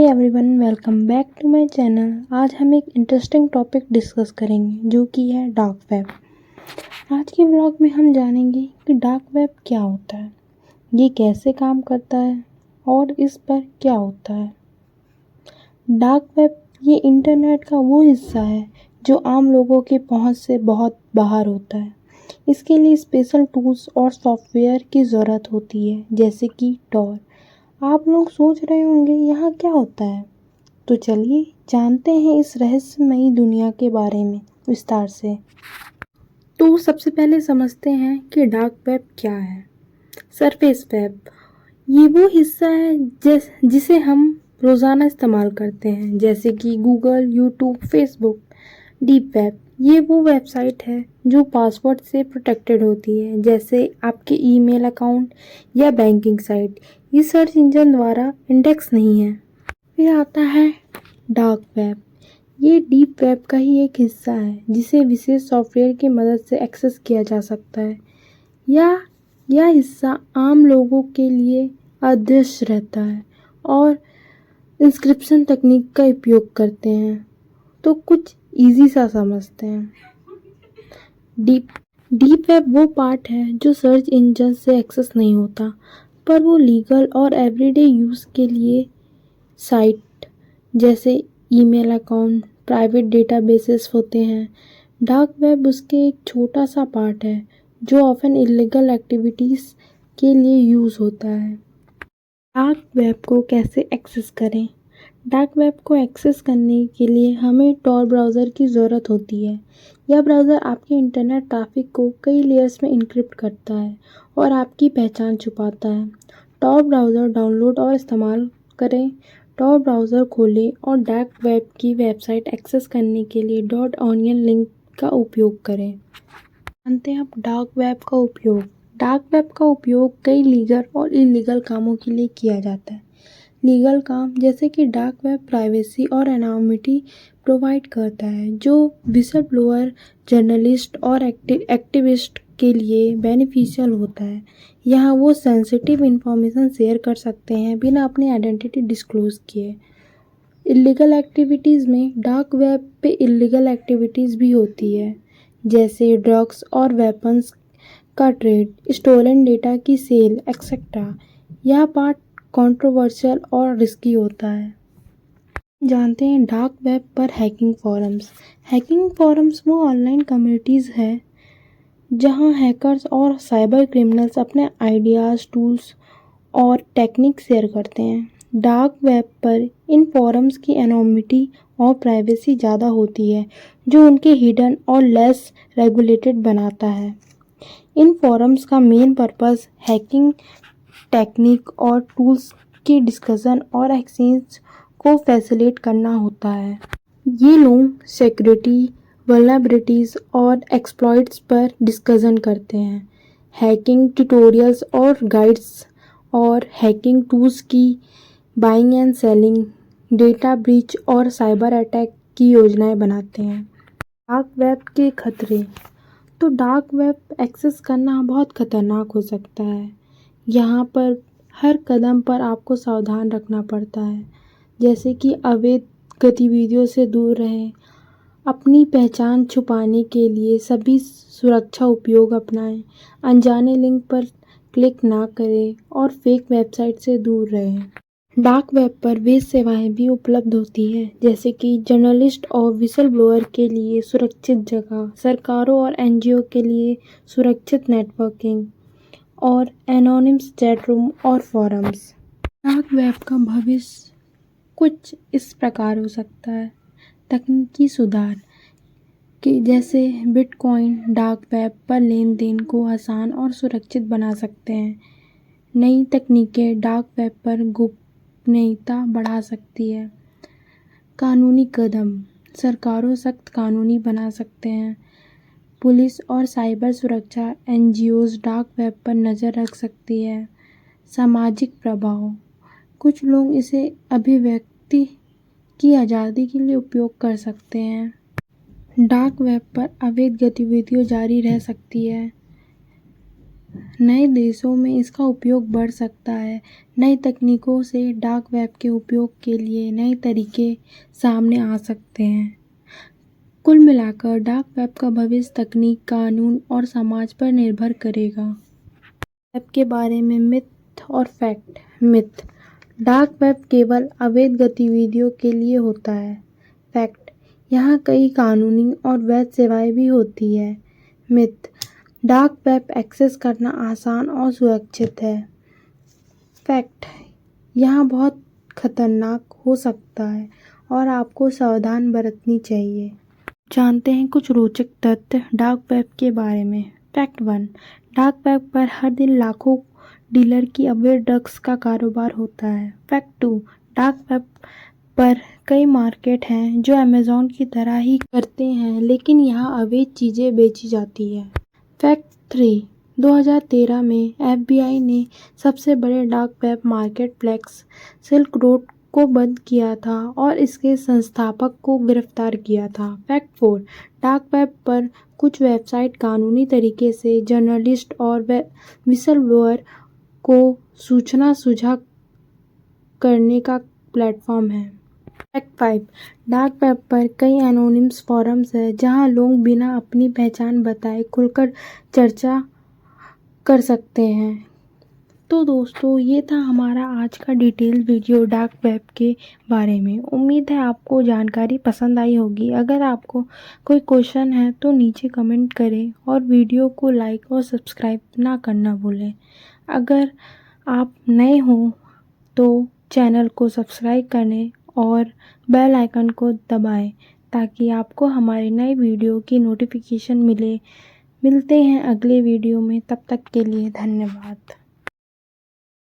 Everyone, welcome back to my channel. आज हम एक इंटरेस्टिंग टॉपिक डिस्कस करेंगे जो कि है डार्क वेब। आज के व्लॉग में हम जानेंगे कि डार्क वेब क्या होता है, ये कैसे काम करता है और इस पर क्या होता है। डार्क वेब ये इंटरनेट का वो हिस्सा है जो आम लोगों की पहुंच से बहुत बाहर होता है। इसके लिए स्पेशल टूल्स और सॉफ्टवेयर की ज़रूरत होती है, जैसे कि टॉर। आप लोग सोच रहे होंगे यहाँ क्या होता है, तो चलिए जानते हैं इस रहस्यमयी दुनिया के बारे में विस्तार से। तो सबसे पहले समझते हैं कि डार्क वेब क्या है। सरफेस वेब ये वो हिस्सा है जिसे हम रोज़ाना इस्तेमाल करते हैं, जैसे कि Google, YouTube, Facebook. Deep web ये वो वेबसाइट है जो पासवर्ड से प्रोटेक्टेड होती है, जैसे आपके ईमेल अकाउंट या बैंकिंग साइट। ये सर्च इंजन द्वारा इंडेक्स नहीं है। फिर आता है डार्क वेब। ये डीप वेब का ही एक हिस्सा है जिसे विशेष सॉफ्टवेयर की मदद से एक्सेस किया जा सकता है, या यह हिस्सा आम लोगों के लिए अदृश्य रहता है और इंक्रिप्शन तकनीक का उपयोग करते हैं। तो कुछ इजी सा समझते हैं। डीप वेब वो पार्ट है जो सर्च इंजन से एक्सेस नहीं होता, पर वो लीगल और एवरीडे यूज़ के लिए साइट जैसे ईमेल अकाउंट, प्राइवेट डेटाबेसेस होते हैं। डार्क वेब उसके एक छोटा सा पार्ट है जो ऑफन इलीगल एक्टिविटीज़ के लिए यूज़ होता है। डार्क वेब को कैसे एक्सेस करें? डार्क वेब को एक्सेस करने के लिए हमें टॉर ब्राउज़र की ज़रूरत होती है। यह ब्राउज़र आपके इंटरनेट ट्रैफिक को कई लेयर्स में इनक्रिप्ट करता है और आपकी पहचान छुपाता है। टॉर ब्राउज़र डाउनलोड और इस्तेमाल करें। टॉर ब्राउज़र खोलें और डार्क वेब की वेबसाइट एक्सेस करने के लिए .onion लिंक का उपयोग करें। जानते हैं अब डार्क वेब का उपयोग। डार्क वेब का उपयोग कई लीगल और इलीगल कामों के लिए किया जाता है। लीगल काम जैसे कि डार्क वेब प्राइवेसी और एनोनिमिटी प्रोवाइड करता है, जो विसल ब्लोअर, जर्नलिस्ट और एक्टिविस्ट के लिए बेनिफिशियल होता है। यहाँ वो सेंसिटिव इंफॉर्मेशन शेयर कर सकते हैं बिना अपनी आइडेंटिटी डिस्क्लोज किए। इलीगल एक्टिविटीज़ में डार्क वेब पे इलीगल एक्टिविटीज़ भी होती है, जैसे ड्रग्स और वेपन्स का ट्रेड, स्टोलन डेटा की सेल एक्सेट्रा। यह पार्ट कंट्रोवर्शियल और रिस्की होता है। जानते हैं डार्क वेब पर हैकिंग फोरम्स। हैकिंग फोरम्स वो ऑनलाइन कम्युनिटीज़ है जहां हैकर्स और साइबर क्रिमिनल्स अपने आइडियाज़, टूल्स और टेक्निक शेयर करते हैं। डार्क वेब पर इन फोरम्स की एनोनिमिटी और प्राइवेसी ज़्यादा होती है, जो उनके हिडन और लेस रेगुलेटेड बनाता है। इन फोरम्स का मेन पर्पस हैकिंग टेक्निक और टूल्स की डिस्कशन और एक्सचेंज को फैसिलिटेट करना होता है। ये लोग सिक्योरिटी, वल्नरेबिलिटीज़ और एक्सप्लॉइट्स पर डिस्कशन करते हैं। हैकिंग ट्यूटोरियल्स और गाइड्स और हैकिंग टूल्स की buying and selling, data breach और साइबर अटैक की योजनाएं बनाते हैं। डार्क वेब के खतरे। तो डार्क वेब एक्सेस करना बहुत खतरनाक हो सकता है। यहाँ पर हर कदम पर आपको सावधान रखना पड़ता है, जैसे कि अवैध गतिविधियों से दूर रहें, अपनी पहचान छुपाने के लिए सभी सुरक्षा उपयोग अपनाएं, अनजाने लिंक पर क्लिक ना करें और फेक वेबसाइट से दूर रहें। डार्क वेब पर वे सेवाएं भी उपलब्ध होती हैं, जैसे कि जर्नलिस्ट और विसल ब्लोअर के लिए सुरक्षित जगह, सरकारों और एनजीओ के लिए सुरक्षित नेटवर्किंग और एनोनिमस चैट रूम और फोरम्स। डार्क वेब का भविष्य कुछ इस प्रकार हो सकता है। तकनीकी सुधार कि जैसे बिटकॉइन डार्क वेब पर लेन देन को आसान और सुरक्षित बना सकते हैं। नई तकनीकें डार्क वेब पर गोपनीयता बढ़ा सकती है। कानूनी कदम, सरकारों सख्त कानूनी बना सकते हैं। पुलिस और साइबर सुरक्षा एनजीओज डार्क वेब पर नज़र रख सकती है। सामाजिक प्रभाव, कुछ लोग इसे अभिव्यक्ति की आज़ादी के लिए उपयोग कर सकते हैं। डार्क वेब पर अवैध गतिविधियाँ जारी रह सकती है। नए देशों में इसका उपयोग बढ़ सकता है। नई तकनीकों से डार्क वेब के उपयोग के लिए नए तरीके सामने आ सकते हैं। कुल मिलाकर डार्क वेब का भविष्य तकनीक, कानून और समाज पर निर्भर करेगा। वेब के बारे में मिथ और फैक्ट। मिथ: डार्क वेब केवल अवैध गतिविधियों के लिए होता है। फैक्ट: यहाँ कई कानूनी और वैध सेवाएं भी होती है। मिथ: डार्क वेब एक्सेस करना आसान और सुरक्षित है। फैक्ट: यहाँ बहुत खतरनाक हो सकता है और आपको सावधान बरतनी चाहिए। जानते हैं कुछ रोचक तथ्य डार्क वेब के बारे में। फैक्ट 1: डार्क वेब पर हर दिन लाखों डीलर की अवैध ड्रग्स का कारोबार होता है। फैक्ट 2: डार्क वेब पर कई मार्केट हैं जो अमेज़न की तरह ही करते हैं, लेकिन यहाँ अवैध चीज़ें बेची जाती हैं। फैक्ट 3: 2013 में FBI ने सबसे बड़े dark web marketplace silk road को बंद किया था और इसके संस्थापक को गिरफ्तार किया था। फैक्ट 4: डार्क वेब पर कुछ वेबसाइट कानूनी तरीके से जर्नलिस्ट और विसलब्लोअर को सूचना साझा करने का प्लेटफॉर्म है। फैक्ट 5: डार्क वेब पर कई एनोनिमस फोरम्स हैं जहां लोग बिना अपनी पहचान बताए खुलकर चर्चा कर सकते हैं। तो दोस्तों, ये था हमारा आज का डिटेल वीडियो डार्क वेब के बारे में। उम्मीद है आपको जानकारी पसंद आई होगी। अगर आपको कोई क्वेश्चन है तो नीचे कमेंट करें और वीडियो को लाइक और सब्सक्राइब ना करना भूलें। अगर आप नए हो तो चैनल को सब्सक्राइब करें और बेल आइकन को दबाएं ताकि आपको हमारे नए वीडियो की नोटिफिकेशन मिले। मिलते हैं अगले वीडियो में, तब तक के लिए धन्यवाद।